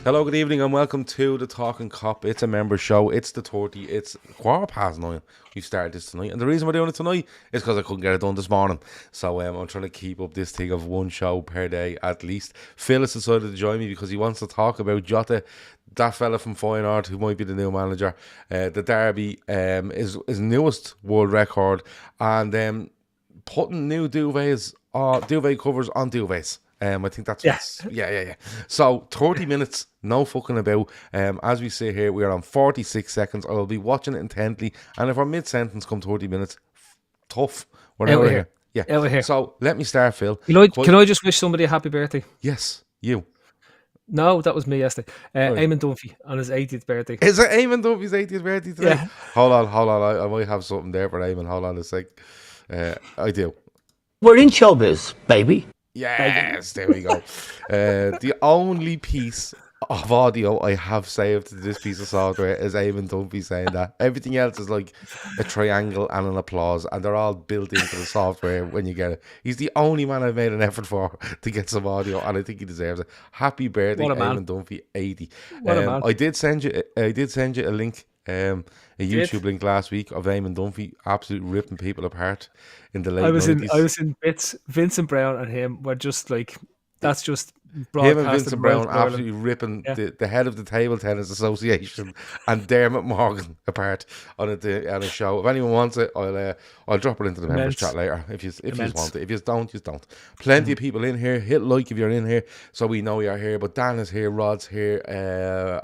Hello, good evening, and welcome to the Talkin Kop. It's a member show. It's the 30. It's 9:15. We started this tonight, and the reason we're doing it tonight is because I couldn't get it done this morning. So I'm trying to keep up this thing of one show per day at least. Phil has decided to join me because he wants to talk about Jota, that fella from Feyenoord who might be the new manager. The derby is his newest world record, and putting new duvet covers on duvets. I think that's yeah. So 30 minutes, no fucking about. As we say here, we are on 46 seconds. I will be watching it intently, and if our mid-sentence come 30 minutes, tough. We're out of here. Yeah. Out of here. So let me start, Phil. Can I just wish somebody a happy birthday? Yes, you. No, that was me yesterday. Eamon Dunphy on his 80th birthday. Is it Eamon Dunphy's 80th birthday today? Yeah. Hold on. I might have something there for Eamon. Hold on a sec. I do. We're in showbiz, baby. Yes, there we go. The only piece of audio I have saved to this piece of software is Eamon Dunphy saying that. Everything else is like a triangle and an applause, and they're all built into the software when you get it. He's the only man I've made an effort for to get some audio, and I think he deserves it. Happy birthday, Eamon Dunphy, 80. What a man. I did send you a link. A YouTube link last week of Eamon Dunphy absolutely ripping people apart in the late 90s. I was in bits. Vincent Brown and him were just like, that's just him and Vincent Brown absolutely ripping the head of the Table Tennis Association and Dermot Morgan apart on a show. If anyone wants it, I'll drop it into the members chat later if you want it. If you don't, you don't. Plenty of people in here. Hit like if you're in here so we know you're here. But Dan is here, Rod's here,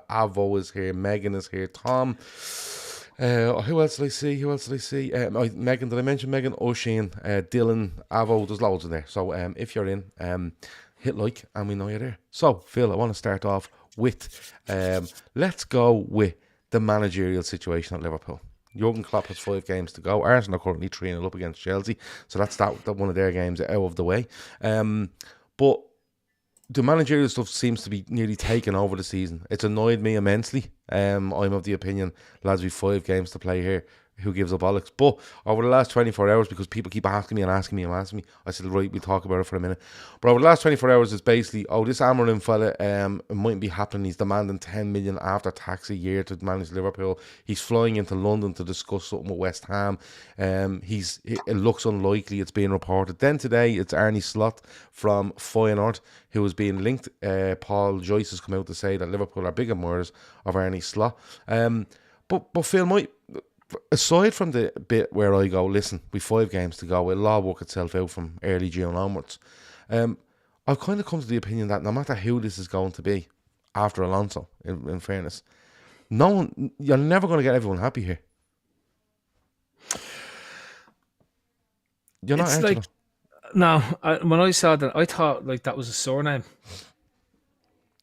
Avo is here, Megan is here, Tom. Who else did I see? Megan, did I mention Megan? O'Shane, Dylan, Avo, there's loads in there. So if you're in, hit like and we know you're there. So Phil, I want to start off with let's go with the managerial situation at Liverpool. Jurgen Klopp has 5 games to go. Arsenal are currently 3-0 up against Chelsea, so that's that one of their games out of the way. But the managerial stuff seems to be nearly taken over the season. It's annoyed me immensely. I'm of the opinion, lads, we've 5 games to play here. Who gives a bollocks? But over the last 24 hours, because people keep asking me, I said, right, we'll talk about it for a minute. But over the last 24 hours, it's basically, this Amorim fella, it mightn't be happening. He's demanding 10 million after tax a year to manage Liverpool. He's flying into London to discuss something with West Ham. It looks unlikely, it's being reported. Then today, it's Arne Slot from Feyenoord who is being linked. Paul Joyce has come out to say that Liverpool are big admirers of Arne Slot. But Phil, aside from the bit where I go, listen, we've 5 games to go, it'll all work itself out from early June onwards. I've kind of come to the opinion that no matter who this is going to be after Alonso, in fairness, you're never going to get everyone happy here. You're not. It's like, no, when I saw that, I thought like that was a surname.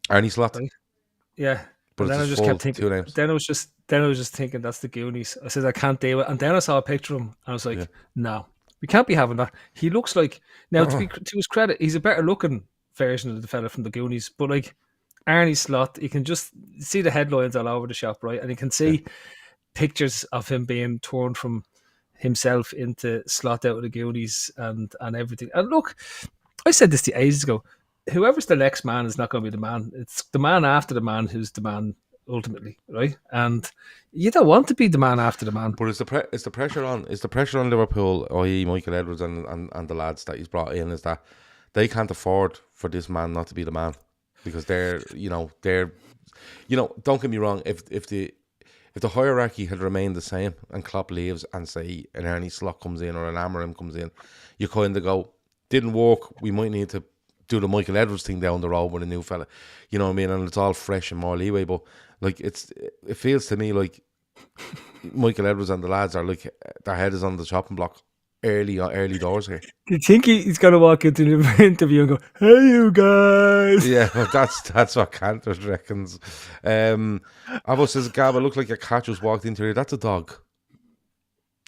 Arne Slot. Right? Yeah. But then I just kept thinking. 2 names. Then I was just thinking that's the Goonies. I said I can't deal with it. And then I saw a picture of him and I was like, no, we can't be having that. He looks like, now to his credit, he's a better looking version of the fella from the Goonies. But like Arne Slot, you can just see the headlines all over the shop, right? And you can see pictures of him being torn from himself into Slot out of the Goonies and everything. And look, I said this to you ages ago. Whoever's the next man is not going to be the man. It's the man after the man who's the man ultimately, right? And you don't want to be the man after the man. But is the pressure on Liverpool, i.e. Michael Edwards and the lads that he's brought in, is that they can't afford for this man not to be the man because they're don't get me wrong, if the hierarchy had remained the same and Klopp leaves and say an Arne Slot comes in or an Amorim comes in, you kind of go, didn't work, we might need to do the Michael Edwards thing down the road with a new fella, you know what I mean, and it's all fresh and more leeway. But like it feels to me like Michael Edwards and the lads are like their head is on the chopping block early doors here. Do you think he's going to walk into the interview and go, "Hey, you guys"? Yeah, well, that's what Cantor reckons. Avo says, "Gab, it looks like a cat just walked into here." That's a dog.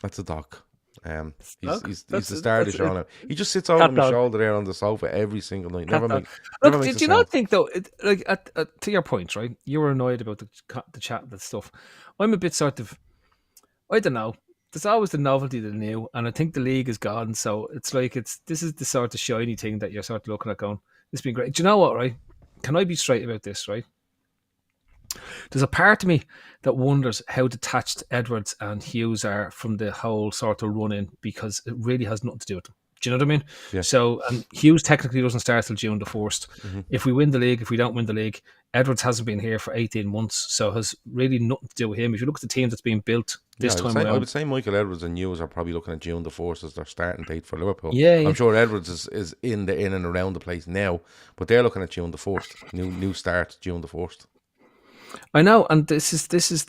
That's a dog. He's the star of the show now. He just sits over my shoulder there on the sofa every single night. Look, did you not think though? Like to your point, right? You were annoyed about the chat and that stuff. I'm a bit sort of, I don't know. There's always the novelty of the new, and I think the league is gone. So it's like this is the sort of shiny thing that you're sort of looking at going, "It's been great." Do you know what? Right? Can I be straight about this? Right? There's a part of me that wonders how detached Edwards and Hughes are from the whole sort of run-in, because it really has nothing to do with them. Do you know what I mean? Yeah. So, and Hughes technically doesn't start till June the 1st. If we win the league, if we don't win the league, Edwards hasn't been here for 18 months, so has really nothing to do with him. If you look at the team that's being built this time around, I would say Michael Edwards and Hughes are probably looking at June the 1st as their starting date for Liverpool. Yeah. I'm sure Edwards is in and around the place now, but they're looking at June the 1st. New start June the 1st. I know, and this is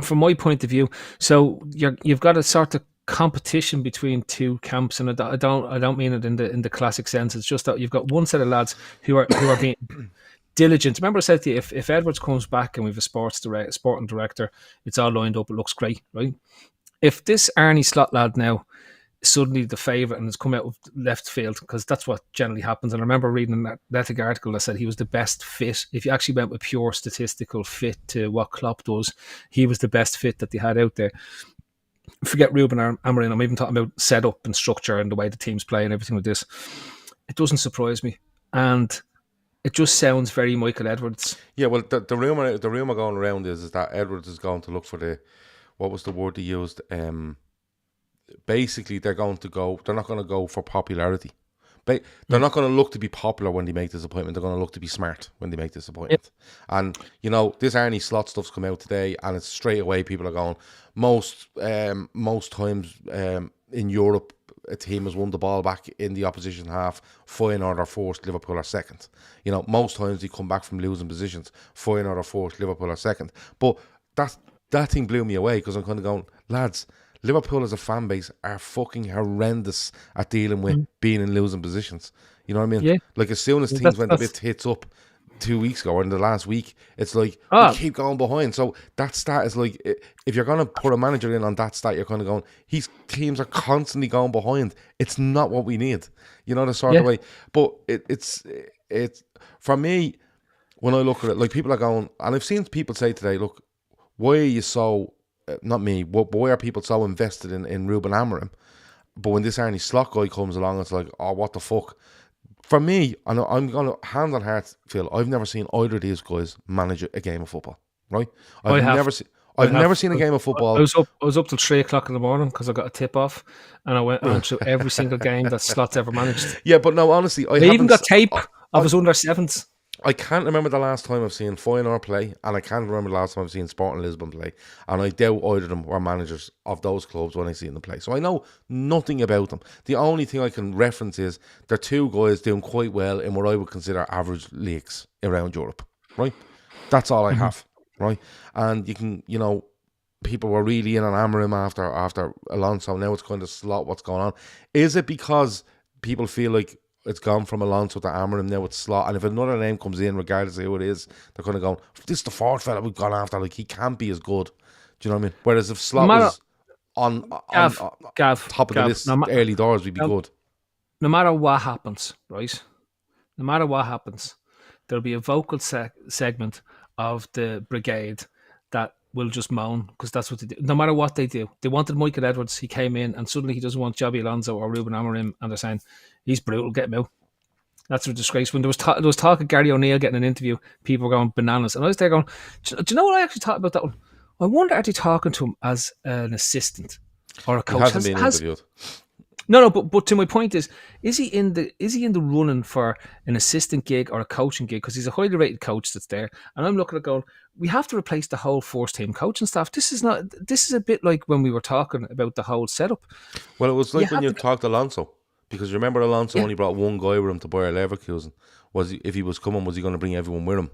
from my point of view. So you've got a sort of competition between two camps, and I don't mean it in the classic sense. It's just that you've got one set of lads who are being diligent. Remember, I said to you, if Edwards comes back and we have a sporting director, it's all lined up. It looks great, right? If this Arne Slot lad now is suddenly the favourite and has come out of left field, because that's what generally happens. And I remember reading that Athletic article that said he was the best fit. If you actually went with pure statistical fit to what Klopp does, he was the best fit that they had out there. Forget Ruben Amorim. I'm even talking about setup and structure and the way the teams play and everything like this. It doesn't surprise me, and it just sounds very Michael Edwards. Yeah, well, the rumor going around is that Edwards is going to look for what was the word he used? Basically, they're not going to go for popularity. They're not going to look to be popular when they make this appointment. They're going to look to be smart when they make this appointment. Yep. And, this Arne Slot stuff's come out today, and it's straight away people are going, most times in Europe, a team has won the ball back in the opposition half, Feyenoord or forced, Liverpool are second. Most times they come back from losing positions, Feyenoord or forced, Liverpool are second. But that thing blew me away, because I'm kind of going, lads, Liverpool as a fan base are fucking horrendous at dealing with being in losing positions. You know what I mean? Yeah. Like, as soon as things went a bit hits up 2 weeks ago or in the last week, it's like, we keep going behind. So that stat is like, if you're going to put a manager in on that stat, you're kind of going, teams are constantly going behind. It's not what we need. The sort of way. But it's for me, when I look at it, like, people are going, and I've seen people say today, look, why are you so, not me, but why are people so invested in Ruben Amorim? But when this Arne Slot guy comes along, it's like, oh, what the fuck? For me, I'm going to, hand on heart, Phil, I've never seen either of these guys manage a game of football, right? I've never seen a game of football. I was up till 3 o'clock in the morning because I got a tip off, and I went on through every single game that Slot's ever managed. Yeah, but no, honestly, I even got tape of his under sevens. I can't remember the last time I've seen Feyenoord play, and I can't remember the last time I've seen Sporting Lisbon play, and I doubt either of them were managers of those clubs when I see them play. So I know nothing about them. The only thing I can reference is they're two guys doing quite well in what I would consider average leagues around Europe, right? That's all I have, right? And you can, people were really in on Amorim after Alonso. Now it's kind of Slot. What's going on? Is it because people feel like it's gone from Alonso to Amorim, now it's Slot, and if another name comes in, regardless of who it is, they're kind of going, this is the fourth fella we've gone after, like, he can't be as good. Do you know what I mean? Whereas if Slot was on top of the list early doors, we'd be good. No matter what happens, right? No matter what happens, there'll be a vocal segment of the brigade that will just moan, because that's what they do. No matter what they do. They wanted Michael Edwards, he came in, and suddenly he doesn't want Xabi Alonso or Ruben Amorim, and they're saying, he's brutal, get him out. That's a disgrace. When there was talk of Gary O'Neill getting an interview, people were going bananas. And I was there going, do you know what I actually thought about that one? I wonder, are they talking to him as an assistant or a coach? He hasn't been interviewed. No, but to my point is he in the running for an assistant gig or a coaching gig? Because he's a highly rated coach that's there, and I'm looking at going, we have to replace the whole first team coaching staff. This is a bit like when we were talking about the whole setup. Well, it was like when you talked to Alonso, because remember Alonso only brought one guy with him to Bayer Leverkusen. If he was coming, was he going to bring everyone with him?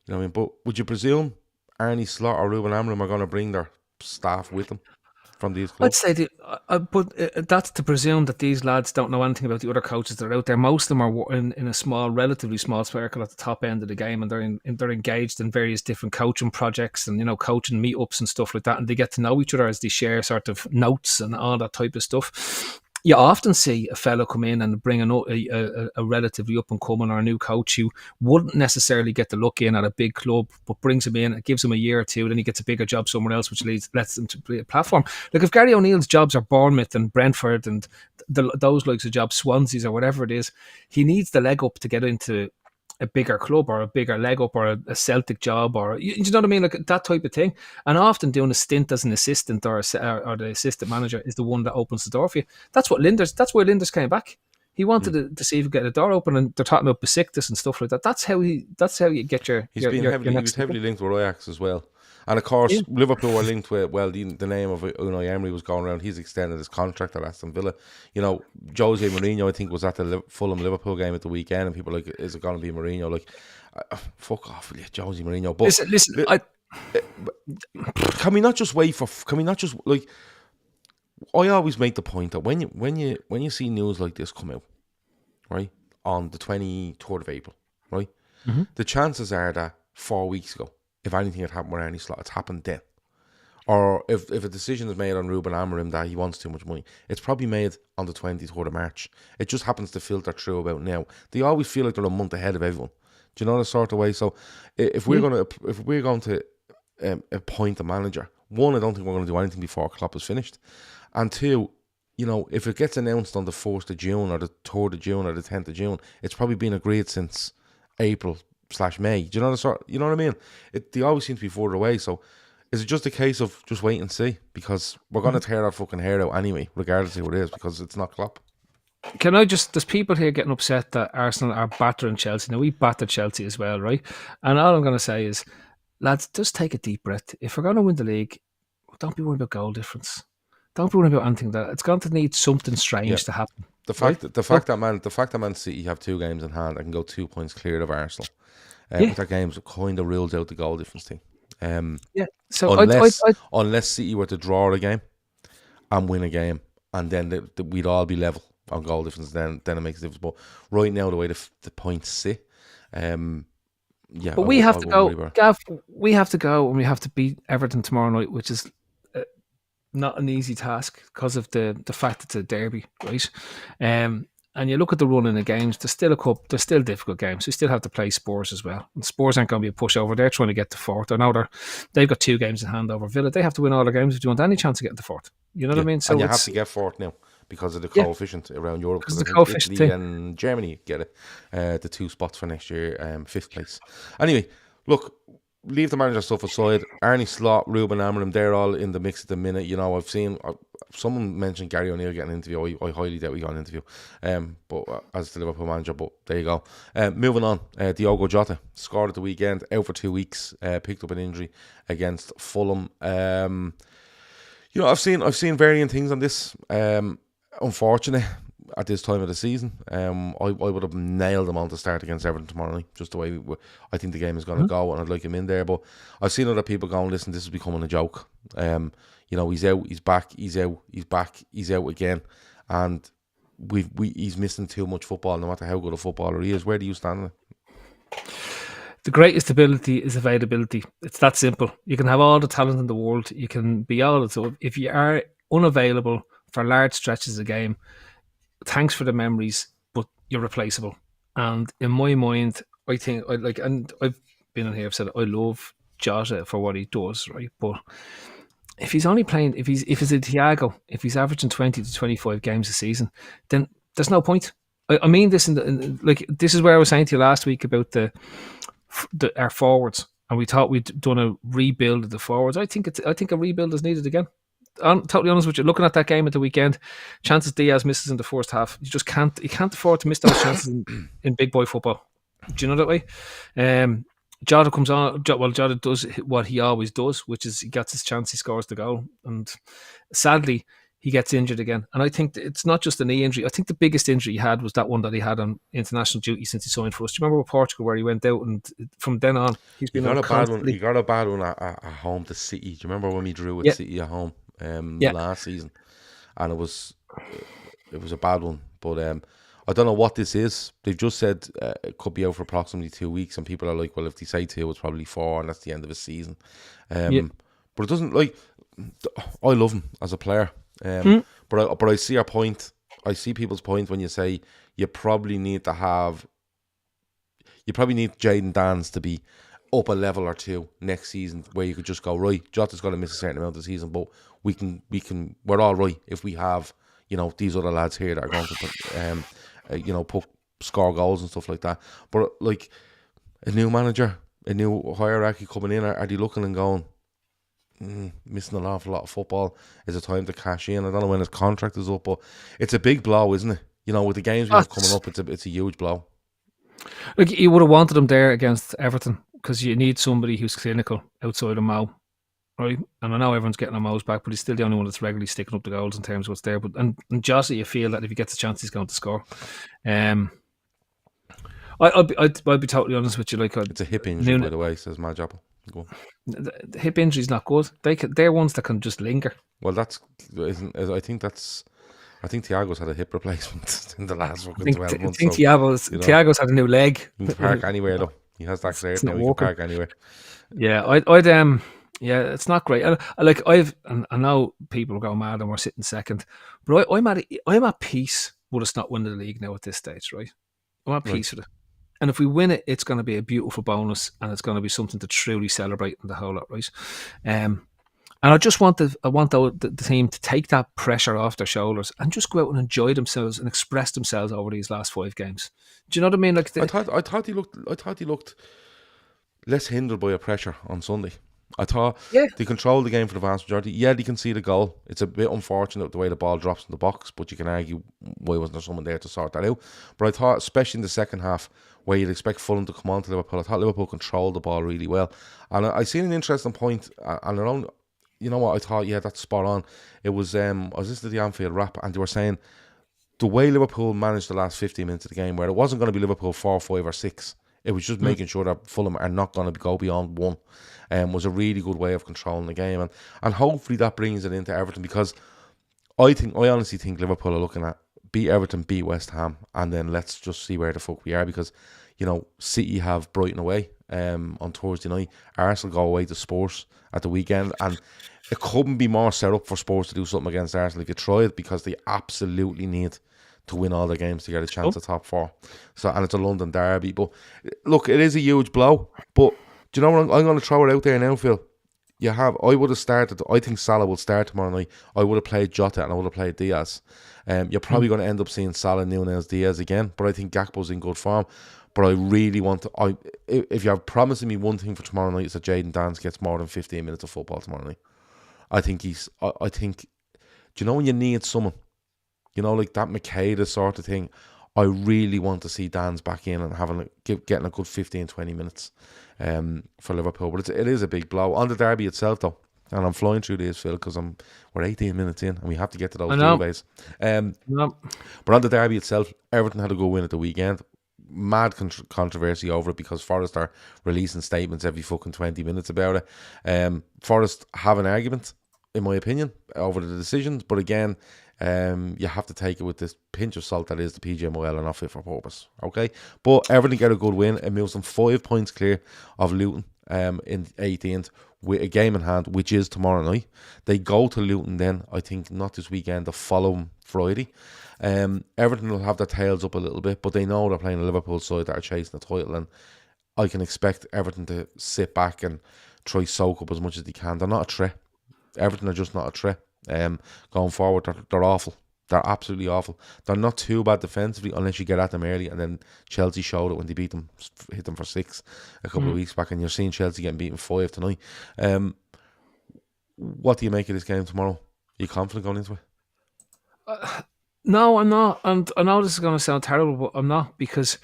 You know what I mean? But would you presume Arne Slot or Ruben Amorim are going to bring their staff with them from these clubs? I'd say but that's to presume that these lads don't know anything about the other coaches that are out there. Most of them are in a relatively small circle at the top end of the game, and they're engaged in various different coaching projects and coaching meetups and stuff like that, and they get to know each other as they share sort of notes and all that type of stuff. You often see a fellow come in and bring a relatively up and coming or a new coach who wouldn't necessarily get the look in at a big club, but brings him in, it gives him a year or two, then he gets a bigger job somewhere else, which lets them to play a platform. Like if Gary O'Neill's jobs are Bournemouth and Brentford and those likes of jobs, Swansea's or whatever it is, he needs the leg up to get into a bigger club or a bigger leg up or a Celtic job or you know what I mean, like that type of thing. And often doing a stint as an assistant or the assistant manager is the one that opens the door for you. That's why Linders came back. He wanted to see if he could get the door open, and they're talking about Besiktas and stuff like that. That's how you get your. He was heavily linked with Ajax as well. And of course, Liverpool were linked with, well, the name of Unai Emery was going around. He's extended his contract at Aston Villa. You know, Jose Mourinho, I think, was at the Fulham Liverpool game at the weekend, and people were like, is it going to be Mourinho? Like, fuck off with you, Jose Mourinho. But listen, can we not just wait for? Can we not just like? I always make the point that when you see news like this come out, right, on the 23rd of April, right, the chances are that 4 weeks ago, if anything had happened with Arne Slot, it's happened then. Or if a decision is made on Ruben Amorim that he wants too much money, it's probably made on the 23rd of March. It just happens to filter through about now. They always feel like they're a month ahead of everyone. Do you know the sort of way? So if we're going to appoint a manager, one, I don't think we're going to do anything before Klopp is finished. And two, you know, if it gets announced on the 1st of June or the 3rd of June or the 10th of June, it's probably been agreed since April/May. Do you know the sort? You know what I mean? They always seem to be further away. So is it just a case of just wait and see? Because we're going to tear our fucking hair out anyway, regardless of who it is, because it's not Klopp. There's people here getting upset that Arsenal are battering Chelsea. Now, we battered Chelsea as well, right? And all I'm going to say is, lads, just take a deep breath. If we're going to win the league, don't be worried about goal difference. Don't be worried about anything that it's going to need something strange to happen. The fact that Man City have 2 games in hand and can go 2 points clear of Arsenal with their games kind of rules out the goal difference thing. So unless City were to draw a game and win a game, and then we'd all be level on goal difference, then it makes a difference. But right now, the way the points sit, but we have to go, Gav. We have to go, and we have to beat Everton tomorrow night, which is not an easy task because of the fact it's a derby, right? And you look at the run in the games, there's still difficult games. We still have to play Spurs as well. And Spurs aren't going to be a pushover. They're trying to get to 4th. I know they've got 2 games in hand over Villa. They have to win all their games if you want any chance of getting to 4th. You know what I mean? So and you have to get 4th now because of the coefficient around Europe. Because the coefficient Italy and Germany get it. The 2 spots for next year, 5th place. Anyway, look, leave the manager stuff aside. Arne Slot, Ruben Amorim, they're all in the mix at the minute. You know, I've seen someone mentioned Gary O'Neill getting an interview. I highly doubt he got an interview. But as the Liverpool manager, but there you go. Moving on, Diogo Jota scored at the weekend, out for 2 weeks. Picked up an injury against Fulham. You know, I've seen varying things on this. Unfortunate at this time of the season. I would have nailed him on to start against Everton tomorrow night, just the way I think the game is going to go, and I'd like him in there. But I've seen other people going, listen, this is becoming a joke. You know, he's out, he's back, he's out, he's back, he's out again, and he's missing too much football, no matter how good a footballer he is. Where do you stand on it? The greatest ability is availability. It's that simple. You can have all the talent in the world. You can be all the time. If you are unavailable for large stretches of the game, thanks for the memories, but you're replaceable. And in my mind, I think and I've been in here, I've said I love Jota for what he does, right? But if he's only playing, if it's a Thiago, if he's averaging 20 to 25 games a season, then there's no point. I mean this this is where I was saying to you last week about our forwards, and we thought we'd done a rebuild of the forwards. I think a rebuild is needed again. I'm totally honest with you. Looking at that game at the weekend, chances Diaz misses in the first half. You can't afford to miss those chances in big boy football. Do you know that way? Jota comes on. Jota does what he always does, which is he gets his chance, he scores the goal, and sadly he gets injured again. And I think it's not just a knee injury. I think the biggest injury he had was that one that he had on international duty since he signed for us. Do you remember with Portugal where he went out, and from then on he's been on constantly. He got a bad one at home to City. Do you remember when we drew with City at home last season? And it was a bad one. But I don't know what this is. They've just said it could be out for approximately 2 weeks, and people are like, well, if they say 2, it's probably 4, and that's the end of his season. But it doesn't, I love him as a player. But I see your point. I see people's point when you say you probably need Jayden Dance to be up a level or 2 next season, where you could just go, right, Jota's going to miss a certain amount of the season, but we're all right if we have, you know, these other lads here that are going to put, score goals and stuff like that. But a new manager, a new hierarchy coming in? Are they looking and going, missing an awful lot of football? Is it time to cash in? I don't know when his contract is up, but it's a big blow, isn't it? With the games we have coming up, it's a huge blow. Like, you would have wanted him there against Everton because you need somebody who's clinical outside of Mo, right? And I know everyone's getting on Mo's back, but he's still the only one that's regularly sticking up the goals in terms of what's there. But and Jota, you feel that if he gets a chance, he's going to score. I'd be totally honest with you. Like, it's a hip injury, by the way, says Mad Apple. The hip injury's not good. They're ones that can just linger. Well, I think Thiago's had a hip replacement in the last 12 months. I think Thiago's had a new leg. He can park anywhere though. He has that cleared now. He can park anywhere. Yeah, yeah, it's not great. And I know people are going mad and we're sitting second, but I'm at peace with us not winning the league now at this stage, right? I'm at peace with it. And if we win it, it's going to be a beautiful bonus, and it's going to be something to truly celebrate in the whole lot, right? And I just want the team to take that pressure off their shoulders and just go out and enjoy themselves and express themselves over these last 5 games. Do you know what I mean? Like, I thought he looked less hindered by a pressure on Sunday. I thought they controlled the game for the vast majority. Yeah, they can see the goal. It's a bit unfortunate the way the ball drops in the box, but you can argue why wasn't there someone there to sort that out. But I thought, especially in the second half, where you'd expect Fulham to come on to Liverpool, I thought Liverpool controlled the ball really well. And I seen an interesting point, and around, you know what, I thought, yeah, that's spot on. It was, I was listening to the Anfield rap, and they were saying the way Liverpool managed the last 15 minutes of the game, where it wasn't going to be Liverpool 4, 5 or 6, it was just making sure that Fulham are not going to go beyond 1, was a really good way of controlling the game. And hopefully that brings it into Everton, because I honestly think Liverpool are looking at beat Everton, beat West Ham, and then let's just see where the fuck we are, because, City have Brighton away on Thursday night. Arsenal go away to Spurs at the weekend, and it couldn't be more set up for Spurs to do something against Arsenal if you try it, because they absolutely need to win all their games to get a chance at top 4. So, and it's a London derby. But look, it is a huge blow. But do you know what? I'm going to throw it out there now, Phil. I would have started. I think Salah will start tomorrow night. I would have played Jota and I would have played Diaz. You're probably going to end up seeing Salah, Nunez, Diaz again. But I think Gakpo's in good form. But I really want to. If you're promising me one thing for tomorrow night, it's that Jayden Dance gets more than 15 minutes of football tomorrow night. I think he's. I think. Do you know when you need someone? Like that Makeda sort of thing. I really want to see Dan's back in and getting a good 15-20 minutes for Liverpool. But it is a big blow. On the derby itself, though, and I'm flying through this, Phil, because we're 18 minutes in and we have to get to those delays. But on the derby itself, Everton had a good win at the weekend. Mad controversy over it, because Forest are releasing statements every fucking 20 minutes about it. Forest have an argument, in my opinion, over the decisions. But again, you have to take it with this pinch of salt that is the PGMOL and not fit for purpose. Okay, but Everton get a good win. It moves them 5 points clear of Luton in 18th with a game in hand, which is tomorrow night. They go to Luton then, I think, not this weekend, the following Friday. Everton will have their tails up a little bit, but they know they're playing a Liverpool side that are chasing the title, and I can expect Everton to sit back and try soak up as much as they can. They're not a threat. Everton are just not a threat. Going forward, they're awful. They're absolutely awful. They're not too bad defensively unless you get at them early, and then Chelsea showed it when they hit them for 6 a couple of weeks back, and you're seeing Chelsea getting beaten 5 tonight. What do you make of this game tomorrow? Are you confident going into it? No, I'm not. And I know this is going to sound terrible, but I'm not, because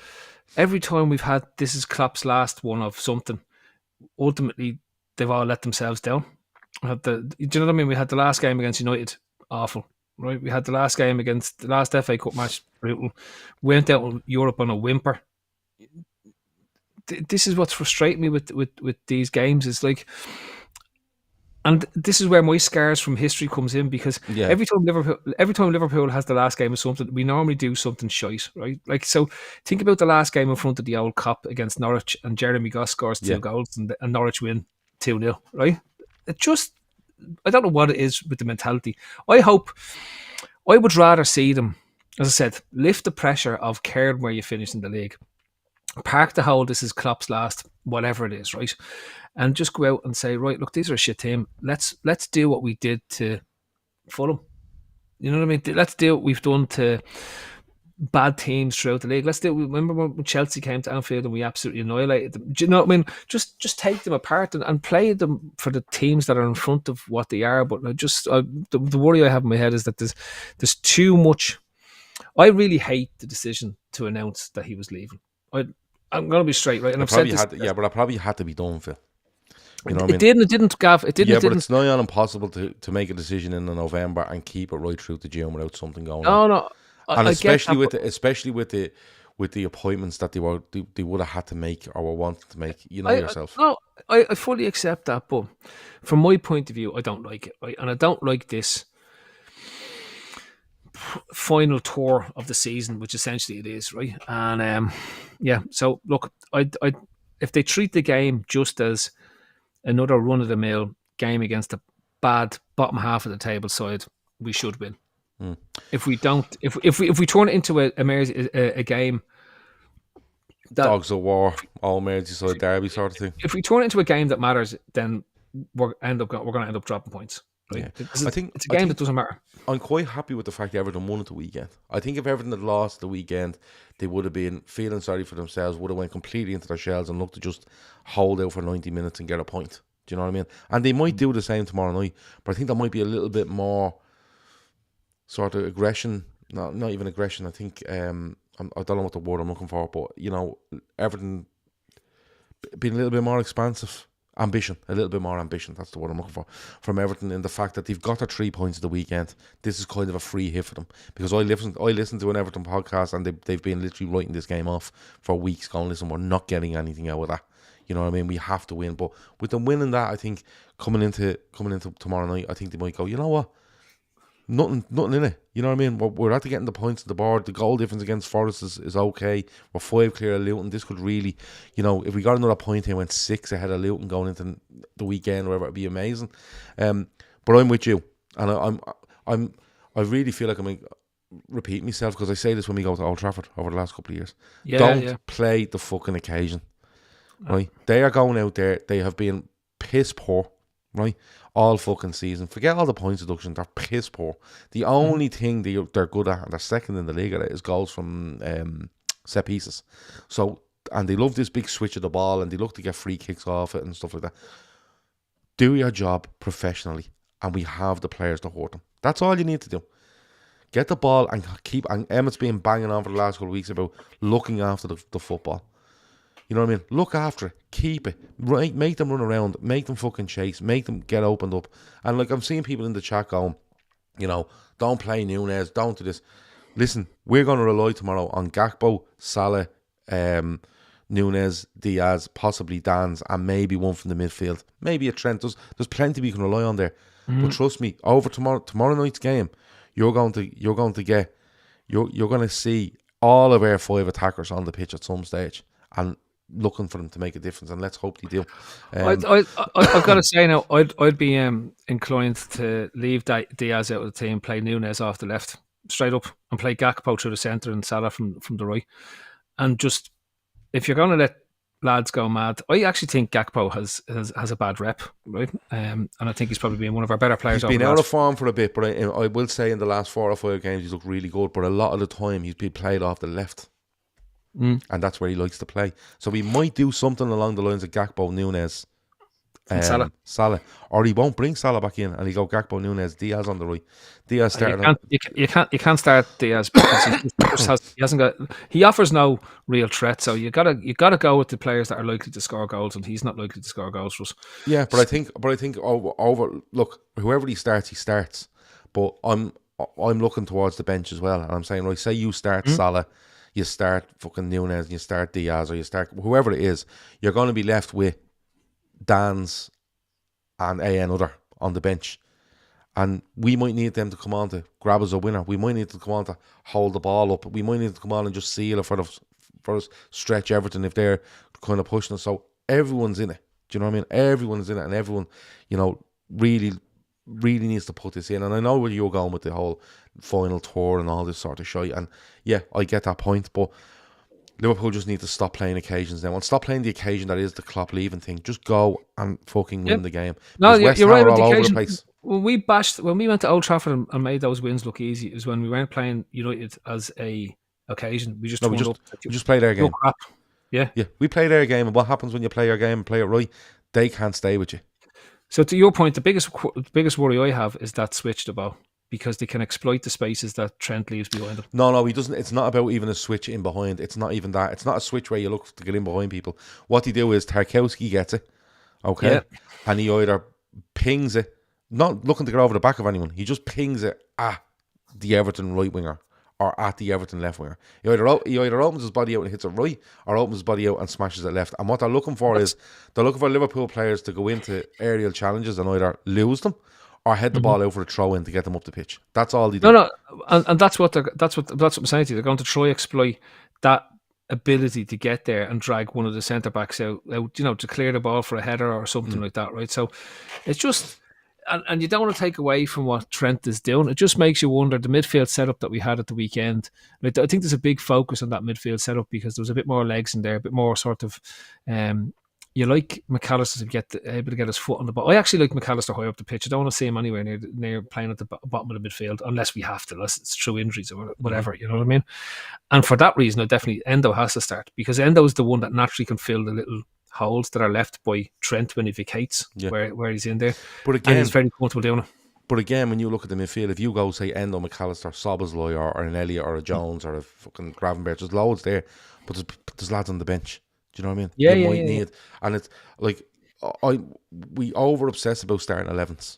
every time we've had, this is Klopp's last one of something, ultimately they've all let themselves down. Do you know what I mean? We had the last game against United, awful, right? We had the last game against the last FA Cup match, brutal. Went out in Europe on a whimper. This is what's frustrating me with these games. Is like, and this is where my scars from history comes in, because every time Liverpool has the last game of something, we normally do something shite, right? Like, so think about the last game in front of the old Kop against Norwich, and Jeremy Goss scores 2 goals, and Norwich win 2-0, right? It just, I don't know what it is with the mentality. I would rather see them, as I said, lift the pressure of caring where you finish in the league. Park the whole, this is Klopp's last, whatever it is, right? And just go out and say, right, look, these are a shit team. Let's do what we did to Fulham. You know what I mean? Let's do what we've done to bad teams throughout the league. Remember when Chelsea came to Anfield and we absolutely annihilated them. Do you know what I mean? Just take them apart and play them for the teams that are in front of what they are. But the worry I have in my head is that there's too much. I really hate the decision to announce that he was leaving. I'm going to be straight, right? And I've said this. But it probably had to be done, Phil. You know what I mean? It did and it didn't, Gav. It didn't. Yeah, it but didn't. it's nigh on impossible to make a decision in November and keep it right through to June without something going on. No. And especially with the appointments that they would have had to make or were wanting to make, yourself. I fully accept that, but from my point of view, I don't like it, right? And I don't like this final tour of the season, which essentially it is, right? And so look, I if they treat the game just as another run of the mill game against a bad bottom half of the table side, we should win. If we don't, if we turn it into a game that Dogs of war, all Merseyside derby sort of thing. If we turn it into a game that matters, then we're going to end up dropping points. Right? Yeah. I think it's a game that doesn't matter. I'm quite happy with the fact that Everton won at the weekend. I think if Everton had lost the weekend, they would have been feeling sorry for themselves, would have went completely into their shells and looked to just hold out for 90 minutes and get a point. Do you know what I mean? And they might do the same tomorrow night, but I think there might be a little bit more sort of aggression. Not even aggression. I think I don't know what the word I'm looking for, but Everton being a little bit more expansive. Ambition, a little bit more ambition. That's the word I'm looking for from Everton, in the fact that they've got their 3 points of the weekend. This is kind of a free hit for them, because I listened to an Everton podcast and they've been literally writing this game off for weeks, going, listen, we're not getting anything out of that. You know what I mean? We have to win. But with them winning that, I think coming into tomorrow night, I think they might go, you know what? Nothing in it. You know what I mean? We're after getting the points on the board. The goal difference against Forest is okay. We're 5 clear of Luton. This could really, if we got another point here, went 6 ahead of Luton going into the weekend, or whatever, it'd be amazing. But I'm with you, and I really feel like I'm repeating myself, because I say this when we go to Old Trafford over the last couple of years. Don't play the fucking occasion, right? They are going out there. They have been piss poor, right? All fucking season. Forget all the points deduction. They're piss poor. The only thing they're good at, and they're second in the league at it, is goals from set pieces. So, and they love this big switch of the ball, and they look to get free kicks off it and stuff like that. Do your job professionally, and we have the players to hurt them. That's all you need to do. Get the ball and keep. And Emmett's been banging on for the last couple of weeks about looking after the football. You know what I mean? Look after it. Keep it. Right? Make them run around. Make them fucking chase. Make them get opened up. And I'm seeing people in the chat going, don't play Nunez. Don't do this. Listen, we're going to rely tomorrow on Gakpo, Salah, Nunez, Diaz, possibly Dan's, and maybe one from the midfield. Maybe a Trent. There's plenty we can rely on there. But trust me, over tomorrow night's game, you're going to see all of our 5 attackers on the pitch at some stage, and looking for them to make a difference, and let's hope they do. I've got to say now, I'd be inclined to leave Diaz out of the team, play Nunez off the left straight up, and play Gakpo through the centre and Salah from the right. And just, if you're going to let lads go mad, I actually think Gakpo has a bad rep, right? And I think he's probably been one of our better players. He's been out of form for a bit, but I will say in the last 4 or 5 games he's looked really good. But a lot of the time he's been played off the left. And that's where he likes to play. So we might do something along the lines of Gakpo, Nunez, Salah. Or he won't bring Salah back in, and he go Gakpo, Nunez, Diaz on the right. Diaz started. You can't start Diaz because he hasn't got. He offers no real threat. So you gotta go with the players that are likely to score goals, and he's not likely to score goals for us. Yeah, but I think over look, whoever he starts. But I'm looking towards the bench as well, and I'm saying, right, say you start Salah. You start fucking Nunez, and you start Diaz, or you start whoever it is, you're going to be left with Dan's and another on the bench. And we might need them to come on to grab us a winner. We might need to come on to hold the ball up. We might need to come on and just seal it for us, stretch Everton if they're kind of pushing us. So everyone's in it. Do you know what I mean? Everyone's in it, and everyone, really needs to put this in. And I know where you're going with the whole final tour and all this sort of shit, and yeah, I get that point, but Liverpool just need to stop playing occasions now and stop playing the occasion that is the Klopp leaving thing. Just go and fucking win the game. No, you're right with the occasion. When we went to Old Trafford and made those wins look easy, is when we weren't playing United as a occasion. We just we just play their game. Crap. Yeah. We play their game, and what happens when you play your game and play it right? They can't stay with you. So to your point, the biggest worry I have is that switch the ball, because they can exploit the spaces that Trent leaves behind them. No, he doesn't. It's not about even a switch in behind. It's not even that. It's not a switch where you look to get in behind people. What they do is Tarkowski gets it, okay, and he either pings it, not looking to get over the back of anyone. He just pings it at the Everton right winger or at the Everton left winger. He either opens his body out and hits it right, or opens his body out and smashes it left. And what they're looking for is they're looking for Liverpool players to go into aerial challenges and either lose them or head the ball out for a throw in to get them up the pitch. That's all they do. No, and that's what I'm saying to you. They're going to try exploit that ability to get there and drag one of the centre backs out, to clear the ball for a header or something like that, right? So it's just, and you don't want to take away from what Trent is doing. It just makes you wonder, the midfield setup that we had at the weekend. I think there's a big focus on that midfield setup because there was a bit more legs in there, a bit more sort of. You like McAllister to able to get his foot on the ball. I actually like McAllister high up the pitch. I don't want to see him anywhere near playing at the bottom of the midfield unless we have to, unless it's through injuries or whatever, you know what I mean? And for that reason, Endo has to start, because Endo is the one that naturally can fill the little holes that are left by Trent when he vacates, where he's in there. But again, and he's very comfortable doing it. But again, when you look at the midfield, if you go, say, Endo, McAllister, Szoboszlai, or an Elliott, or a Jones, or a fucking Gravenberch, there's loads there, but there's lads on the bench. Do you know what I mean? Yeah, you might need, and it's like we over obsess about starting 11s,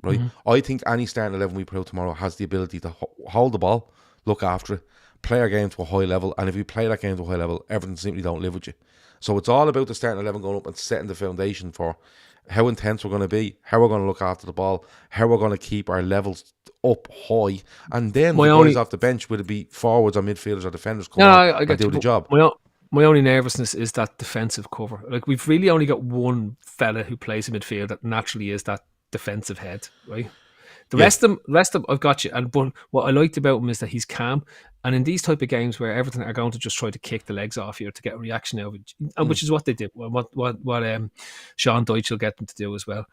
right? I think any starting 11 we put out tomorrow has the ability to hold the ball, look after it, play our game to a high level, and if you play that game to a high level, Everton simply don't live with you. So it's all about the starting 11 going up and setting the foundation for how intense we're going to be, how we're going to look after the ball, how we're going to keep our levels up high, and then the guys off the bench, would it be forwards or midfielders or defenders come on and do the job. My only nervousness is that defensive cover. Like, we've really only got one fella who plays in midfield that naturally is that defensive head, right? The rest of them, I've got you. But what I liked about him is that he's calm. And in these type of games where Everton are going to just try to kick the legs off you to get a reaction out of it, and which is what they did, what Sean Dyche will get them to do as well.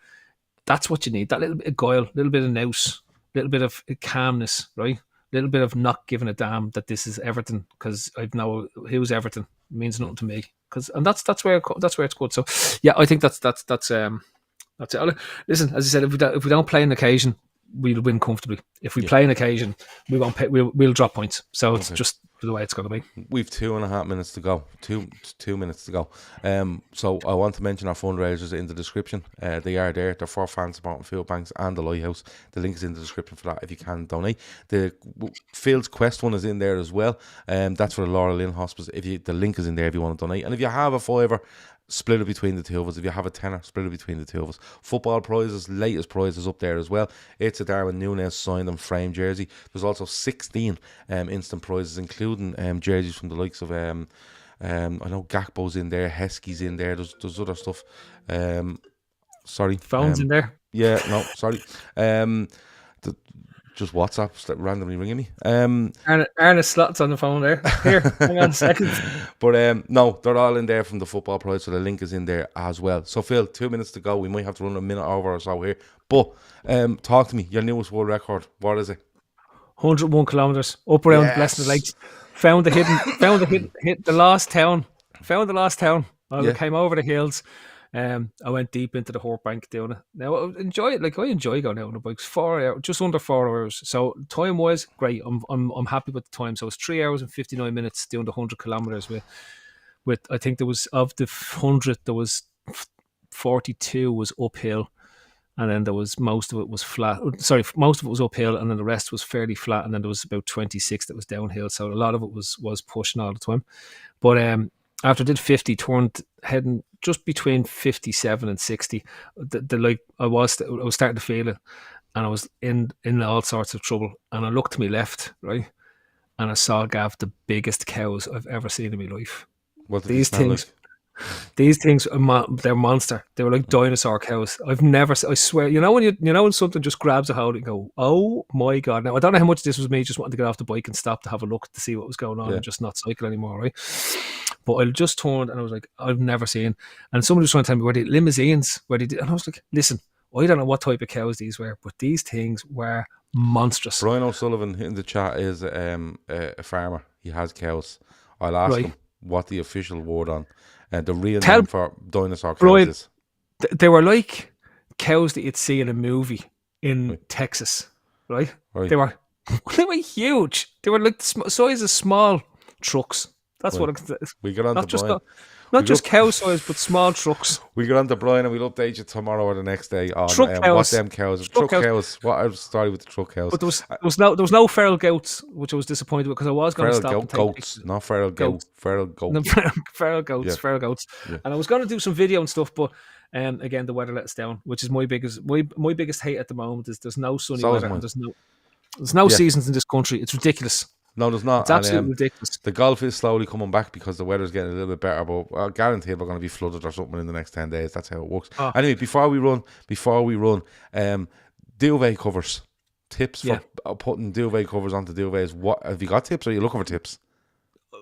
That's what you need. That little bit of guile, little bit of nous, little bit of calmness, right? Little bit of not giving a damn that this is Everton, because I know who's Everton. It means nothing to me, and that's where it's good. So yeah, I think that's it. Listen, as I said, if we don't play an occasion, we'll win comfortably. If we play an occasion, we won't pay, we'll drop points. So it's just the way it's going to be. We've 2.5 minutes to go. Two minutes to go. So I want to mention our fundraisers in the description. They are there. They're for fans supporting field banks and the Lighthouse. The link is in the description for that if you can donate. The Fields Quest one is in there as well. That's for the Laura Lynn Hospice. The link is in there if you want to donate. And if you have a $5, split it between the two of us. If you have a tenner, split it between the two of us. Football prizes, latest prizes up there as well. It's a Darwin Núñez signed and framed jersey. There's also 16 instant prizes, including jerseys from the likes of I know Gakpo's in there, Heskey's in there. There's other stuff. Sorry, phones in there. Yeah, no, sorry. Just WhatsApp's randomly ringing me. Arne Slot's on the phone there. Here, hang on a second. But no, they're all in there from the football prize, so the link is in there as well. So Phil, 2 minutes to go. We might have to run a minute over or so here. But talk to me. Your newest world record. What is it? 101 kilometers up around Blessed Lakes. Found hit the last town. Found the last town. I came over the hills. I went deep into the Hort Bank doing it. Now I enjoy it. Like, I enjoy going out on the bikes. 4 hours, just under 4 hours. So time wise, great. I'm happy with the time. So it's 3 hours and 59 minutes doing the 100 kilometers with I think there was, of the 100, there was 42 was uphill, and then there was most of it was flat. Sorry, most of it was uphill, and then the rest was fairly flat, and then there was about 26 that was downhill. So a lot of it was pushing all the time. But after I did 50, heading just between 57 and 60, I was starting to feel it, and I was in all sorts of trouble. And I looked to my left, right, and I saw, Gav, the biggest cows I've ever seen in my life. What did these things? Like? These things they're monster. They were like dinosaur cows. I've never. I swear. You know when something just grabs a hold and go, oh my god! Now I don't know how much this was me just wanting to get off the bike and stop to have a look to see what was going on and just not cycle anymore, right? But I just turned and I was like, I've never seen. And somebody was trying to tell me where the limousines, where they did, and I was like, listen, I don't know what type of cows these were, but these things were monstrous. Brian O'Sullivan in the chat is a farmer. he has cows. I'll ask Right. him what the official word on the real Tell- name for dinosaur cows Brian, is. They were like cows that you'd see in a movie in Right. Texas, right? Right. They were huge. They were like the size of small trucks. That's Right. what it's We get on not to Brian. not just cow size, but small trucks. We get on to Brian and we'll update you tomorrow or the next day on Truck what cows. them cows. Truck cows. What I was started with the truck cows. But there was no feral goats, which I was disappointed with because I was going to Feral stop and take goats, pictures. not feral goat. Feral goat. No, feral goats, Yeah. feral goats. Yeah. And I was going to do some video and stuff, but again, the weather let us down, which is my biggest hate at the moment. Is there's no sunny So is weather mine. and there's no seasons in this country. It's ridiculous. No, there's not. It's absolutely ridiculous. The golf is slowly coming back because the weather's getting a little bit better, but I guarantee we're going to be flooded or something in the next 10 days. That's how it works. Oh. Anyway, before we run, duvet covers. Tips for putting duvet covers onto duvets. What have you got tips? Or are you looking for tips?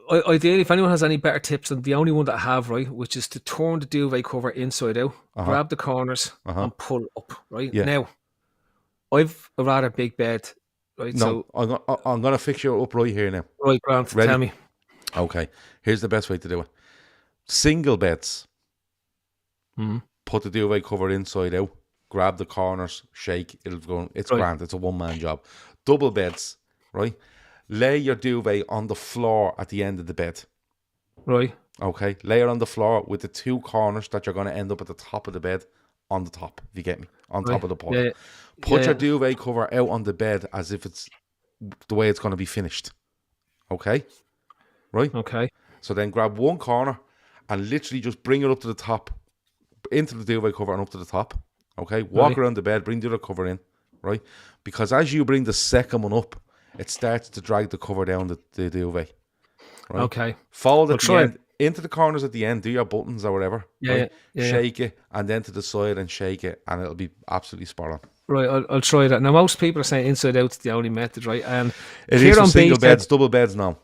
Ideally, if anyone has any better tips, and the only one that I have, right, which is to turn the duvet cover inside out, grab the corners, and pull up, right? Yeah. Now, I've a rather big bed, right? No, I'm going to fix you up right here now. Right, Grant, Ready? tell me. Okay, here's the best way to do it. Single beds. Put the duvet cover inside out. Grab the corners, shake. It'll go. It's grand. It's a one-man job. Double beds, right? Lay your duvet on the floor at the end of the bed. Right. Okay, lay it on the floor with the two corners that you're going to end up at the top of the bed on the top, if you get me, on top of the pole. Yeah. Put your duvet cover out on the bed as if it's the way it's going to be finished. Okay? Right? Okay. So then grab one corner and literally just bring it up to the top, into the duvet cover and up to the top. Okay? Walk around the bed, bring the other cover in. Right? Because as you bring the second one up, it starts to drag the cover down the duvet. Right? Okay. Fold at the end, into the corners at the end, do your buttons or whatever. Yeah, right? yeah. Shake it, and then to the side and shake it, and it'll be absolutely spot on. Right, I'll try that. Now, most people are saying inside out's the only method, right? And It is for single beds, double beds now.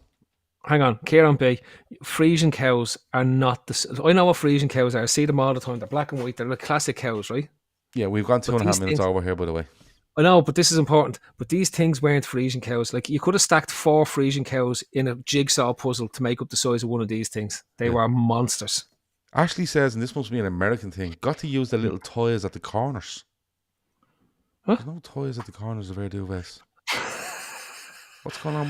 Hang on, Kieran B. Frisian cows are not the. I know what Frisian cows are. I see them all the time. They're black and white. They're like classic cows, right? Yeah, we've gone 2.5 minutes over here, by the way. I know, but this is important. But these things weren't Frisian cows. Like, you could have stacked 4 Frisian cows in a jigsaw puzzle to make up the size of one of these things. They were monsters. Ashley says, and this must be an American thing, got to use the little toys at the corners. Huh? There's no toys at the corners of our duvets. What's going on?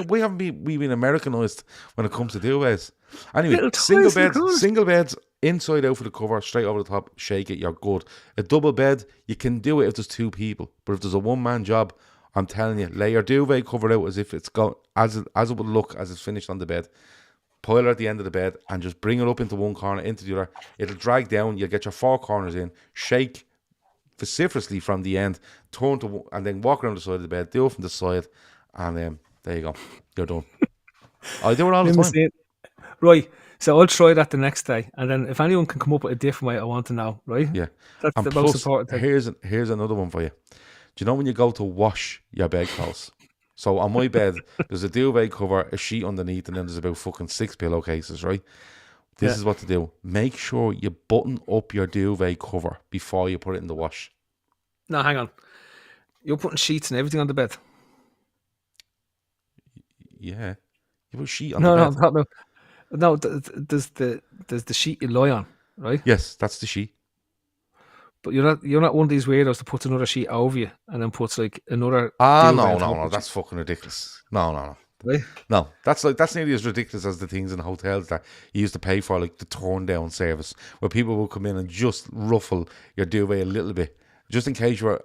We haven't been Americanized when it comes to duvets. Anyway, single beds, inside out for the cover, straight over the top, shake it, you're good. A double bed, you can do it if there's 2 people, but if there's a one-man job, I'm telling you, lay your duvet cover out as if it's got as it would look as it's finished on the bed. Pile it at the end of the bed and just bring it up into one corner, into the other. It'll drag down. You'll get your 4 corners in. Shake vociferously from the end. Turn to and then walk around the side of the bed. Do it from the side, and there you go. You're done. I do it all the time. Right. So I'll try that the next day, and then if anyone can come up with a different way, I want to know. Right? Yeah. That's and the plus, most important thing. Here's another one for you. Do you know when you go to wash your bedclothes? So on my bed, there's a duvet cover, a sheet underneath, and then there's about fucking 6 pillowcases, right? This is what to do. Make sure you button up your duvet cover before you put it in the wash. No, hang on. You're putting sheets and everything on the bed. Yeah. You put a sheet on the bed. No, there's the sheet you lie on, right? Yes, that's the sheet. But you're not one of these weirdos that puts another sheet over you and then puts like another. No, that's fucking ridiculous. No. Right? No, that's nearly as ridiculous as the things in hotels that you used to pay for, like the torn down service, where people will come in and just ruffle your duvet a little bit, just in case you're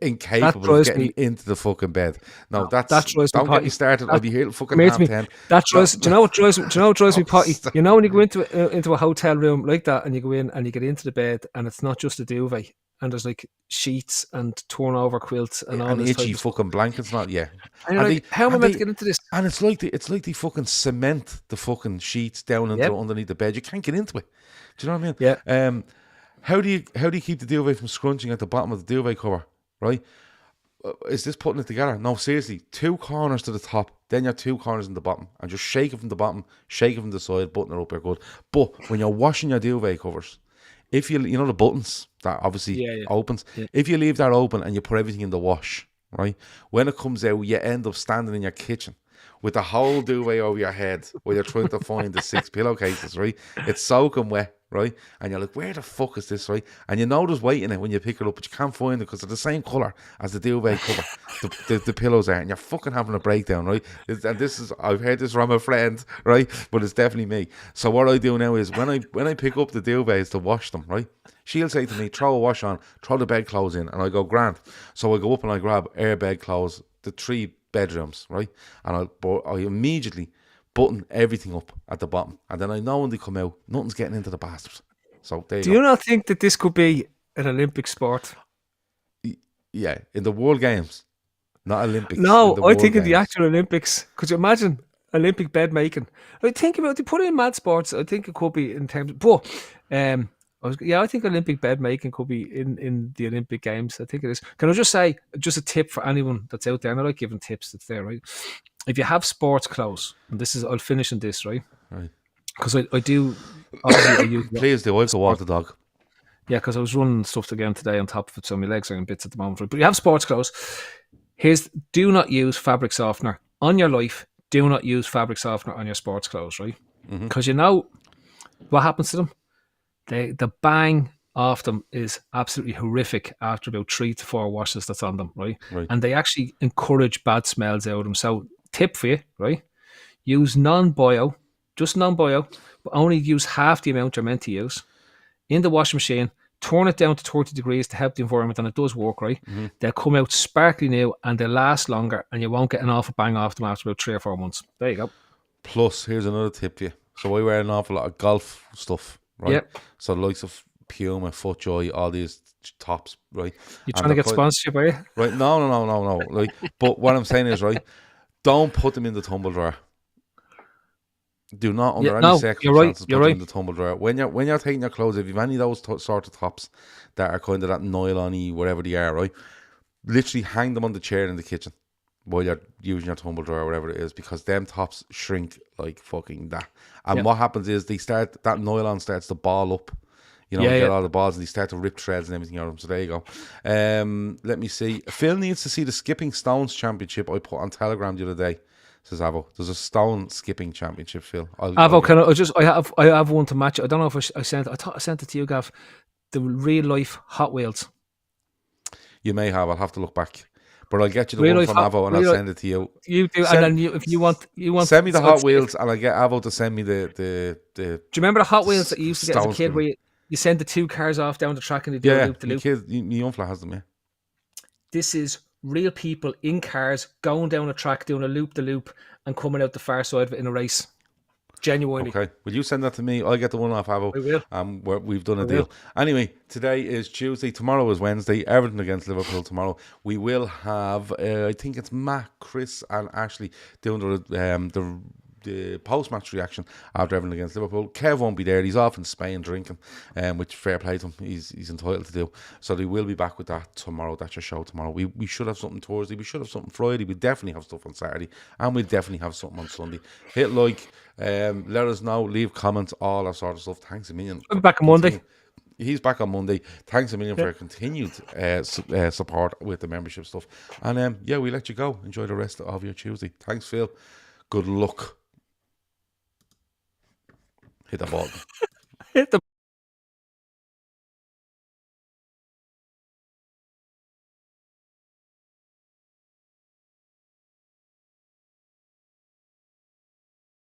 incapable of getting into the fucking bed. No, that drives don't get me started. I'll be here till fucking 10:30. That drives. Do you know what drives me potty? You know when you go into a hotel room like that and you go in and you get into the bed and it's not just a duvet and there's like sheets and torn over quilts and all this itchy fucking blankets. Not how am I meant to get into this? And it's like they fucking cement the fucking sheets down underneath the bed. You can't get into it. Do you know what I mean? Yeah. How do you keep the duvet from scrunching at the bottom of the duvet cover? Right? Is this putting it together? No, seriously. 2 corners to the top, then your 2 corners in the bottom, and just shake it from the bottom, shake it from the side, button it up. You're good. But when you're washing your duvet covers, if you know the buttons that obviously opens, if you leave that open and you put everything in the wash, right? When it comes out, you end up standing in your kitchen with the whole duvet over your head while you're trying to find the 6 pillowcases, right? It's soaking wet, right? And you're like, where the fuck is this, right? And you know there's weight in it when you pick it up, but you can't find it because they're the same colour as the duvet cover, the pillows are, and you're fucking having a breakdown, right? And this is, I've heard this from a friend, right? But it's definitely me. So what I do now is when I pick up the duvets to wash them, right? She'll say to me, throw a wash on, throw the bedclothes in, and I go, grand. So I go up and I grab air bedclothes, the 3 bedrooms, right? And I immediately button everything up at the bottom. And then I know when they come out, nothing's getting into the bastards. So there you go. Do you not think that this could be an Olympic sport? Yeah, in the World Games, not Olympics. No, I think in the actual Olympics. Could you imagine Olympic bed making? Like, think about it. They put it in mad sports. I think it could be in terms of, but I think Olympic bed making could be in the Olympic Games. I think it is. Can I just say, just a tip for anyone that's out there, and I like giving tips that's there, right? If you have sports clothes, and I'll finish on this, right? Right. Because I do, obviously I use... Please do, I have to walk the dog. Yeah, because I was running stuff again today on top of it, so my legs are in bits at the moment. Right? But you have sports clothes. Do not use fabric softener. On your life, do not use fabric softener on your sports clothes, right? Because you know what happens to them? The bang off them is absolutely horrific after about 3 to 4 washes that's on them, right? And they actually encourage bad smells out of them. So, tip for you, right? Use non-bio, just non-bio, but only use half the amount you're meant to use in the washing machine. Turn it down to 30 degrees to help the environment, and it does work, right? They'll come out sparkly new and they'll last longer, and you won't get an awful bang off them after about 3 or 4 months. There you go. Plus, here's another tip for you. So I wear an awful lot of golf stuff, right? Yep. So the likes of Puma, FootJoy, all these tops, right? You trying to get sponsorship, are you? Right? No. Like, but what I'm saying is, right, don't put them in the tumble dryer. Do not under any circumstances put them in the tumble dryer. When you're taking your clothes, if you've any of those sort of tops that are kind of that nylon-y, whatever they are, right, literally hang them on the chair in the kitchen while you're using your tumble dryer or whatever it is, because them tops shrink like fucking that. And what happens is that nylon starts to ball up. You know, get all the balls and they start to rip threads and everything out of them. So there you go. Let me see. Phil needs to see the Skipping Stones Championship I put on Telegram the other day. Says Avo. There's a stone skipping championship, Phil. Avo, I have one to match it. I don't know if I thought I sent it to you, Gav. The real life Hot Wheels. You may have. I'll have to look back. But I'll get you the one from Avo and I'll send it to you. You do, and then if you want, send me the Hot Wheels and I'll get Avo to send me the. Do you remember the Hot Wheels that you used to get as a kid, where you send the 2 cars off down the track and they do a loop to loop? My young fella has them. Yeah. This is real people in cars going down a track, doing a loop the loop, and coming out the far side of it in a race. Genuinely. Okay. Will you send that to me? I'll get the one off Avo. I will. We've done a deal. Anyway, today is Tuesday. Tomorrow is Wednesday. Everton against Liverpool tomorrow. We will have, I think it's Matt, Chris, and Ashley doing the post-match reaction after Everton against Liverpool. Kev won't be there. He's off in Spain drinking, which fair play to him. He's entitled to do. So they will be back with that tomorrow. That's your show tomorrow. We should have something Thursday. We should have something Friday. We definitely have stuff on Saturday. And we'll definitely have something on Sunday. Hit like, let us know, leave comments, all that sort of stuff. Thanks a million. I'm back on Monday. He's back on Monday. Thanks a million for your continued support with the membership stuff. And we let you go. Enjoy the rest of your Tuesday. Thanks, Phil. Good luck. Hit the ball. Hit the